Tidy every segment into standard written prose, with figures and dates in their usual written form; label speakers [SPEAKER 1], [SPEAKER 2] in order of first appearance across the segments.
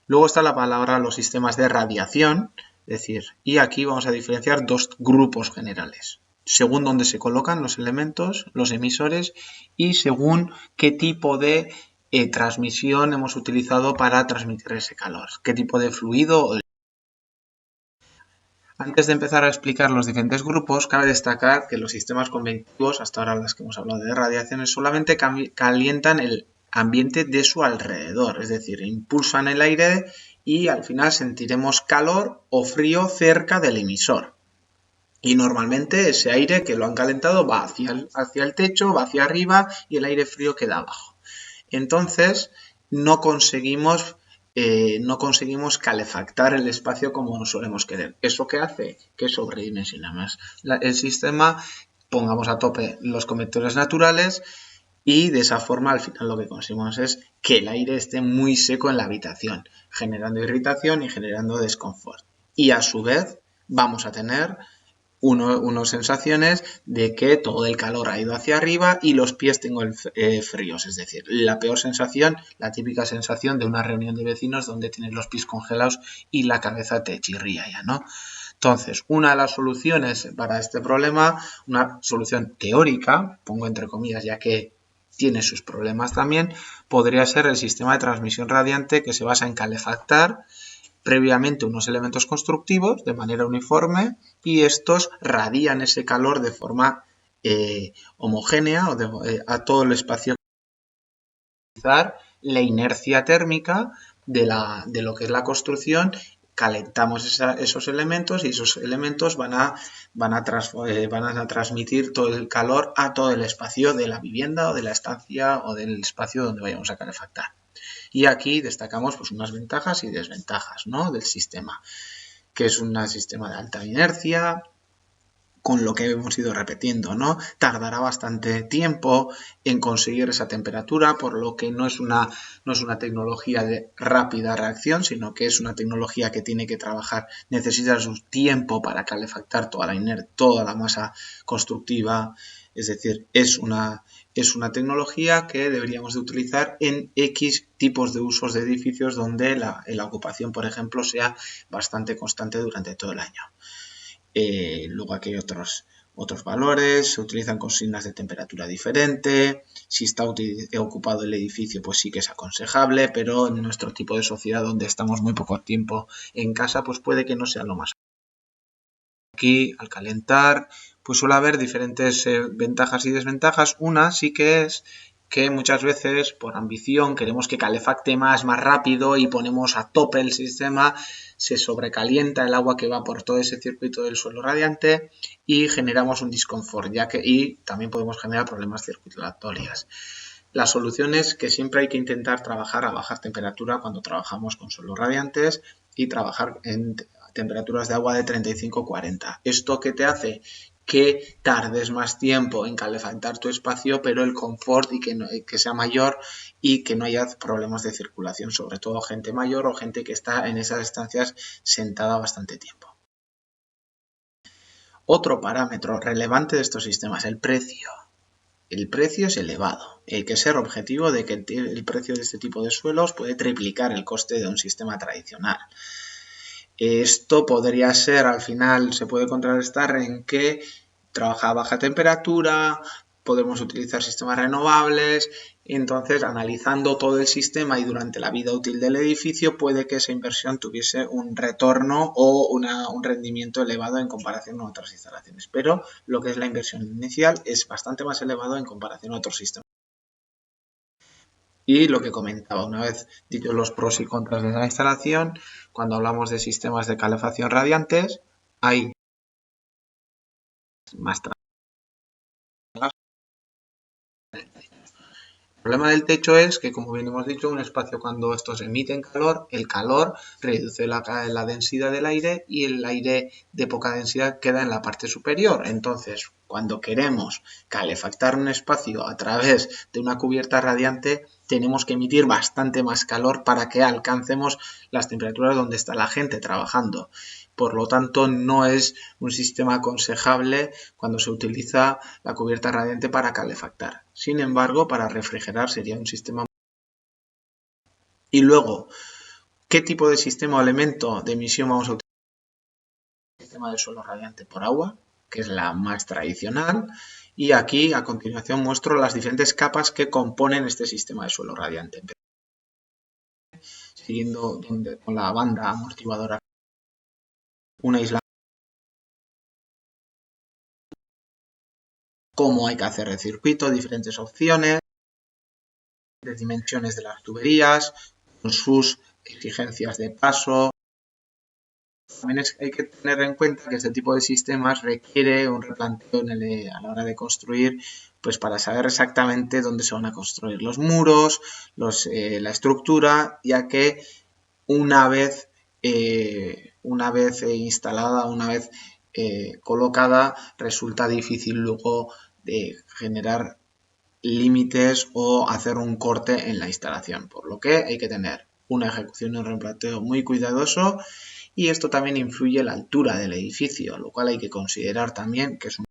[SPEAKER 1] Luego está la palabra los sistemas de radiación, es decir, y aquí vamos a diferenciar dos grupos generales, según dónde se colocan los elementos, los emisores, y según qué tipo de transmisión hemos utilizado para transmitir ese calor, qué tipo de fluido. Antes de empezar a explicar los diferentes grupos, cabe destacar que los sistemas convectivos, hasta ahora las que hemos hablado de radiaciones, solamente calientan el ambiente de su alrededor, es decir, impulsan el aire y al final sentiremos calor o frío cerca del emisor. Y normalmente ese aire que lo han calentado va hacia el techo, va hacia arriba y el aire frío queda abajo. Entonces no conseguimos calefactar el espacio como solemos querer. ¿Eso qué hace? Que sobredimensiona más el sistema, pongamos a tope los convectores naturales y de esa forma al final lo que conseguimos es que el aire esté muy seco en la habitación, generando irritación y generando desconfort. Y a su vez vamos a tener unas sensaciones de que todo el calor ha ido hacia arriba y los pies tengo fríos, es decir, la peor sensación, la típica sensación de una reunión de vecinos donde tienes los pies congelados y la cabeza te chirría ya, ¿no? Entonces, una de las soluciones para este problema, una solución teórica, pongo entre comillas ya que tiene sus problemas también, podría ser el sistema de transmisión radiante que se basa en calefactar previamente unos elementos constructivos de manera uniforme y estos radian ese calor de forma homogénea a todo el espacio. Utilizar la inercia térmica de lo que es la construcción, calentamos esos elementos y esos elementos van a transmitir todo el calor a todo el espacio de la vivienda o de la estancia o del espacio donde vayamos a calefactar. Y aquí destacamos pues, unas ventajas y desventajas, ¿no?, del sistema, que es un sistema de alta inercia, con lo que hemos ido repitiendo, ¿no? Tardará bastante tiempo en conseguir esa temperatura, por lo que no es una tecnología de rápida reacción, sino que es una tecnología que tiene que trabajar, necesita su tiempo para calefactar toda la masa constructiva, es decir, es una tecnología que deberíamos de utilizar en X tipos de usos de edificios donde la ocupación, por ejemplo, sea bastante constante durante todo el año. Luego aquí hay otros valores, se utilizan consignas de temperatura diferente, si está ocupado el edificio pues sí que es aconsejable, pero en nuestro tipo de sociedad donde estamos muy poco tiempo en casa pues puede que no sea lo más. Aquí al calentar pues suele haber diferentes ventajas y desventajas. Una sí que es que muchas veces por ambición queremos que calefacte más rápido y ponemos a tope el sistema, se sobrecalienta el agua que va por todo ese circuito del suelo radiante y generamos un disconfort, y también podemos generar problemas circulatorios. La solución es que siempre hay que intentar trabajar a bajar temperatura cuando trabajamos con suelos radiantes y trabajar en temperaturas de agua de 35-40. ¿Esto qué te hace? Que tardes más tiempo en calefactar tu espacio, pero el confort y que sea mayor y que no haya problemas de circulación, sobre todo gente mayor o gente que está en esas estancias sentada bastante tiempo. Otro parámetro relevante de estos sistemas, el precio. El precio es elevado. Hay que ser objetivo de que el precio de este tipo de suelos puede triplicar el coste de un sistema tradicional. Esto podría ser, al final, se puede contrarrestar en que trabaja a baja temperatura, podemos utilizar sistemas renovables, entonces analizando todo el sistema y durante la vida útil del edificio puede que esa inversión tuviese un retorno o un rendimiento elevado en comparación con otras instalaciones, pero lo que es la inversión inicial es bastante más elevado en comparación a otros sistemas. Y lo que comentaba, una vez dicho los pros y contras de la instalación, cuando hablamos de sistemas de calefacción radiantes, hay más El problema del techo es que, como bien hemos dicho, un espacio cuando estos emiten calor, el calor reduce la densidad del aire y el aire de poca densidad queda en la parte superior. Entonces, cuando queremos calefactar un espacio a través de una cubierta radiante, tenemos que emitir bastante más calor para que alcancemos las temperaturas donde está la gente trabajando. Por lo tanto, no es un sistema aconsejable cuando se utiliza la cubierta radiante para calefactar. Sin embargo, para refrigerar sería un sistema. Y luego, ¿Qué tipo de sistema o elemento de emisión vamos a utilizar? El sistema del suelo radiante por agua, que es la más tradicional. Y aquí, a continuación, muestro las diferentes capas que componen este sistema de suelo radiante. Siguiendo con la banda amortiguadora, una isla, cómo hay que hacer el circuito, diferentes opciones, diferentes dimensiones de las tuberías, con sus exigencias de paso. También hay que tener en cuenta que este tipo de sistemas requiere un replanteo a la hora de construir, pues para saber exactamente dónde se van a construir los muros, la estructura, ya que una vez instalada, una vez colocada, resulta difícil luego de generar límites o hacer un corte en la instalación, por lo que hay que tener una ejecución y un replanteo muy cuidadoso, y esto también influye en la altura del edificio, lo cual hay que considerar también que es un...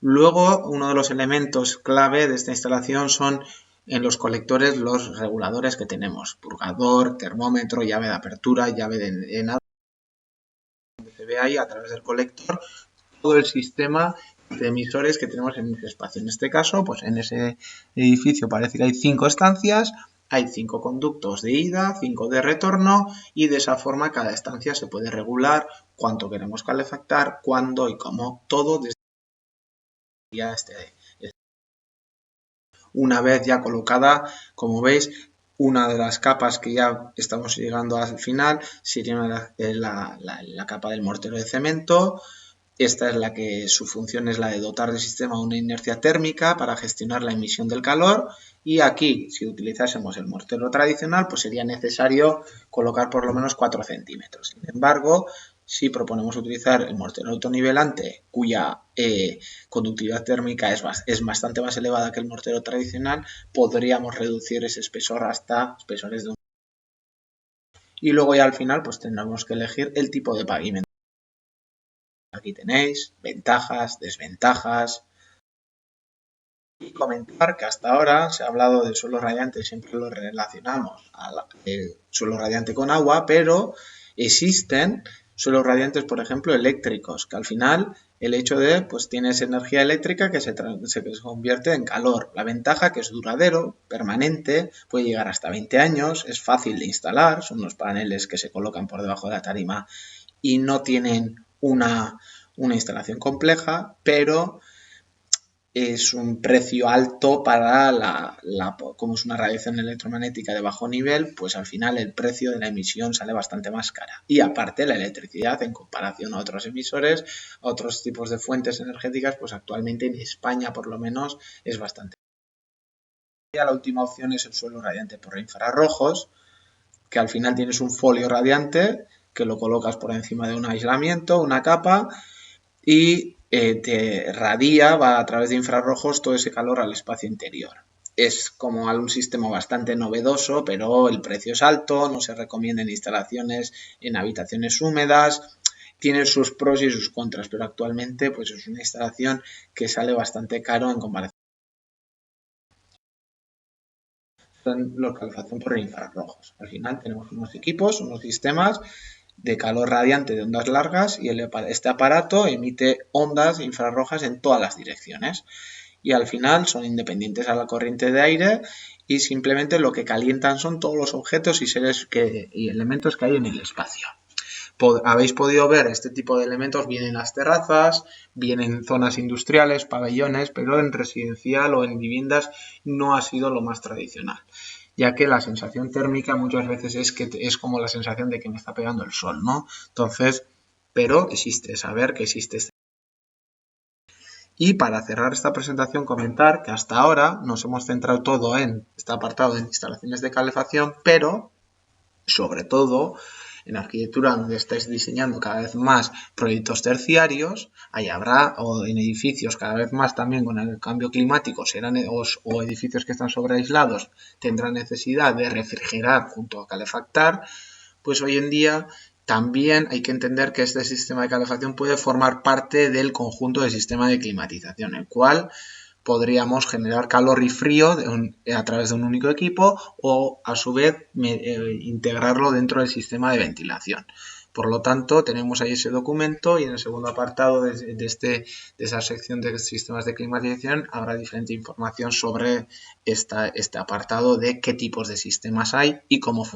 [SPEAKER 1] Luego, uno de los elementos clave de esta instalación son en los colectores los reguladores que tenemos: purgador, termómetro, llave de apertura, llave de nada. Se ve ahí a través del colector todo el sistema de emisores que tenemos en ese espacio. En este caso, pues en ese edificio parece que hay 5 estancias, hay 5 conductos de ida, 5 de retorno, y de esa forma cada estancia se puede regular cuánto queremos calefactar, cuándo y cómo, todo desde una vez ya colocada. Como veis, una de las capas que ya estamos llegando al final sería la capa del mortero de cemento. Esta es la que su función es la de dotar del sistema una inercia térmica para gestionar la emisión del calor, y aquí, si utilizásemos el mortero tradicional, pues sería necesario colocar por lo menos 4 centímetros. Sin embargo, si proponemos utilizar el mortero autonivelante, cuya conductividad térmica es bastante más elevada que el mortero tradicional, podríamos reducir ese espesor hasta espesores de 1. Y luego ya al final pues tendremos que elegir el tipo de pavimento. Aquí tenéis ventajas, desventajas. Y comentar que hasta ahora se ha hablado del suelo radiante, siempre lo relacionamos al suelo radiante con agua, pero existen suelos radiantes, por ejemplo, eléctricos, que al final el hecho de, pues tienes energía eléctrica que se convierte en calor. La ventaja que es duradero, permanente, puede llegar hasta 20 años, es fácil de instalar, son unos paneles que se colocan por debajo de la tarima y no tienen una instalación compleja, pero es un precio alto para como es una radiación electromagnética de bajo nivel, pues al final el precio de la emisión sale bastante más cara. Y aparte la electricidad, en comparación a otros emisores, a otros tipos de fuentes energéticas, pues actualmente en España por lo menos es bastante. Y la última opción es el suelo radiante por infrarrojos, que al final tienes un folio radiante que lo colocas por encima de un aislamiento, una capa, y te radia, va a través de infrarrojos todo ese calor al espacio interior. Es como un sistema bastante novedoso, pero el precio es alto, no se recomiendan instalaciones en habitaciones húmedas, tiene sus pros y sus contras, pero actualmente pues es una instalación que sale bastante caro en comparación con la calefacción por infrarrojos. Al final tenemos unos equipos, unos sistemas de calor radiante de ondas largas, y este aparato emite ondas infrarrojas en todas las direcciones, y al final son independientes a la corriente de aire y simplemente lo que calientan son todos los objetos y elementos que hay en el espacio. Habéis podido ver este tipo de elementos bien en las terrazas, bien en zonas industriales, pabellones, pero en residencial o en viviendas no ha sido lo más tradicional, ya que la sensación térmica muchas veces es como la sensación de que me está pegando el sol, ¿no? Entonces, pero existe, saber que existe este. Y para cerrar esta presentación, comentar que hasta ahora nos hemos centrado todo en este apartado de instalaciones de calefacción, pero sobre todo en arquitectura, donde estáis diseñando cada vez más proyectos terciarios, ahí habrá, o en edificios cada vez más también con el cambio climático, o edificios que están sobreaislados tendrán necesidad de refrigerar junto a calefactar, pues hoy en día también hay que entender que este sistema de calefacción puede formar parte del conjunto del sistema de climatización, el cual podríamos generar calor y frío a través de un único equipo o a su vez integrarlo dentro del sistema de ventilación. Por lo tanto, tenemos ahí ese documento y en el segundo apartado de esa sección de sistemas de climatización habrá diferente información sobre este apartado de qué tipos de sistemas hay y cómo funcionan.